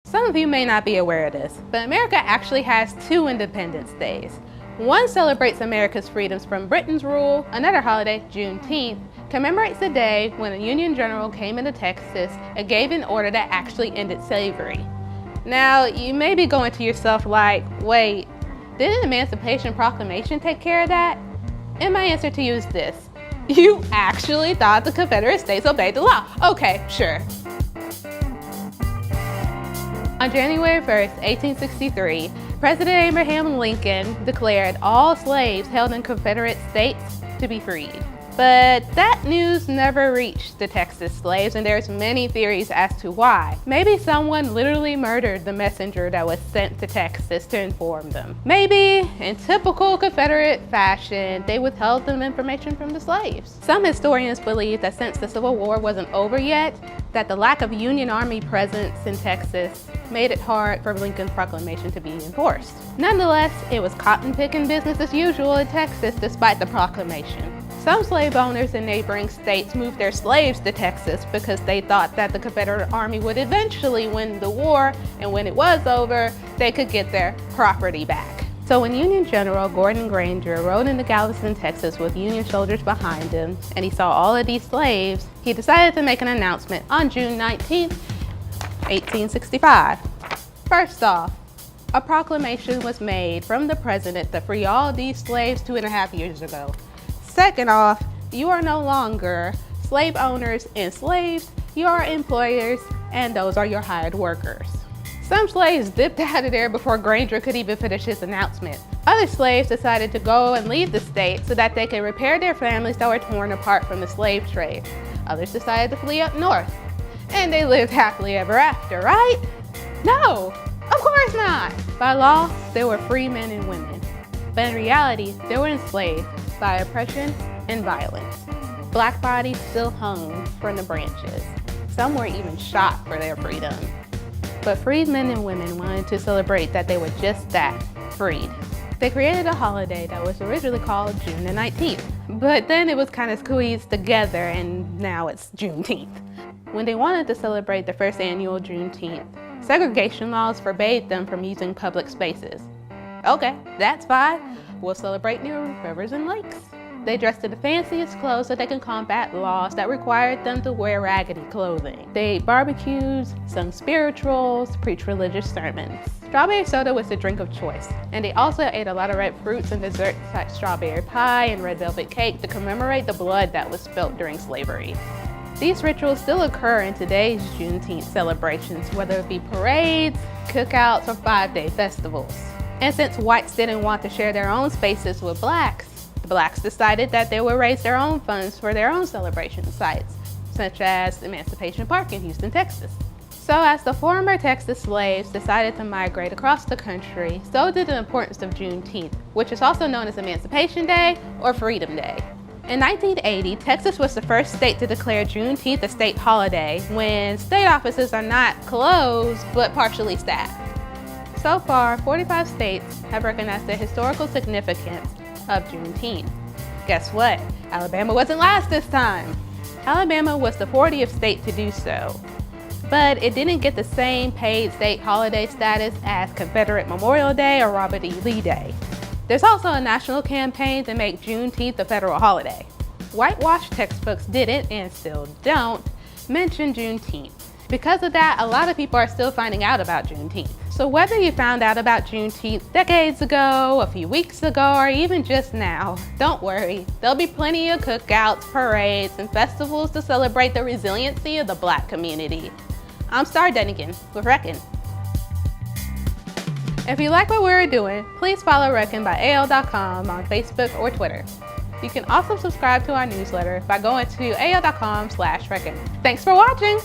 Some of you may not be aware of this, but America actually has two Independence Days. One celebrates America's freedoms from Britain's rule. Another holiday, Juneteenth, commemorates the day when a Union general came into Texas and gave an order that actually ended slavery. Now, you may be going to yourself like, wait, didn't the Emancipation Proclamation take care of that? And my answer to you is this. You actually thought the Confederate States obeyed the law. Okay, sure. On January 1st, 1863, President Abraham Lincoln declared all slaves held in Confederate states to be freed. But that news never reached the Texas slaves, and there's many theories as to why. Maybe someone literally murdered the messenger that was sent to Texas to inform them. Maybe, in typical Confederate fashion, they withheld them information from the slaves. Some historians believe that since the Civil War wasn't over yet, that the lack of Union Army presence in Texas made it hard for Lincoln's proclamation to be enforced. Nonetheless, it was cotton-picking business as usual in Texas despite the proclamation. Some slave owners in neighboring states moved their slaves to Texas because they thought that the Confederate Army would eventually win the war, and when it was over, they could get their property back. So when Union General Gordon Granger rode into Galveston, Texas with Union soldiers behind him, and he saw all of these slaves, he decided to make an announcement on June 19th, 1865. First off, a proclamation was made from the president to free all these slaves 2.5 years ago. Second off, you are no longer slave owners and slaves, you are employers, and those are your hired workers. Some slaves dipped out of there before Granger could even finish his announcement. Other slaves decided to go and leave the state so that they could repair their families that were torn apart from the slave trade. Others decided to flee up north. And they lived happily ever after, right? No, of course not. By law, they were free men and women. But in reality, they were enslaved by oppression and violence. Black bodies still hung from the branches. Some were even shot for their freedom. But freed men and women wanted to celebrate that they were just that, freed. They created a holiday that was originally called June the 19th, but then it was kind of squeezed together and now it's Juneteenth. When they wanted to celebrate the first annual Juneteenth, segregation laws forbade them from using public spaces. Okay, that's fine. We'll celebrate near rivers and lakes. They dressed in the fanciest clothes so they can combat laws that required them to wear raggedy clothing. They ate barbecues, sung spirituals, preached religious sermons. Strawberry soda was the drink of choice, and they also ate a lot of red fruits and desserts like strawberry pie and red velvet cake to commemorate the blood that was spilt during slavery. These rituals still occur in today's Juneteenth celebrations, whether it be parades, cookouts, or 5-day festivals. And since whites didn't want to share their own spaces with blacks, the blacks decided that they would raise their own funds for their own celebration sites, such as Emancipation Park in Houston, Texas. So as the former Texas slaves decided to migrate across the country, so did the importance of Juneteenth, which is also known as Emancipation Day or Freedom Day. In 1980, Texas was the first state to declare Juneteenth a state holiday when state offices are not closed but partially staffed. So far, 45 states have recognized the historical significance of Juneteenth. Guess what? Alabama wasn't last this time. Alabama was the 40th state to do so, but it didn't get the same paid state holiday status as Confederate Memorial Day or Robert E. Lee Day. There's also a national campaign to make Juneteenth a federal holiday. Whitewashed textbooks didn't, and still don't, mention Juneteenth. Because of that, a lot of people are still finding out about Juneteenth. So whether you found out about Juneteenth decades ago, a few weeks ago, or even just now, don't worry. There'll be plenty of cookouts, parades, and festivals to celebrate the resiliency of the Black community. I'm Star Dunnigan with Reckon. If you like what we're doing, please follow Reckon by AL.com on Facebook or Twitter. You can also subscribe to our newsletter by going to AL.com/Reckon. Thanks for watching!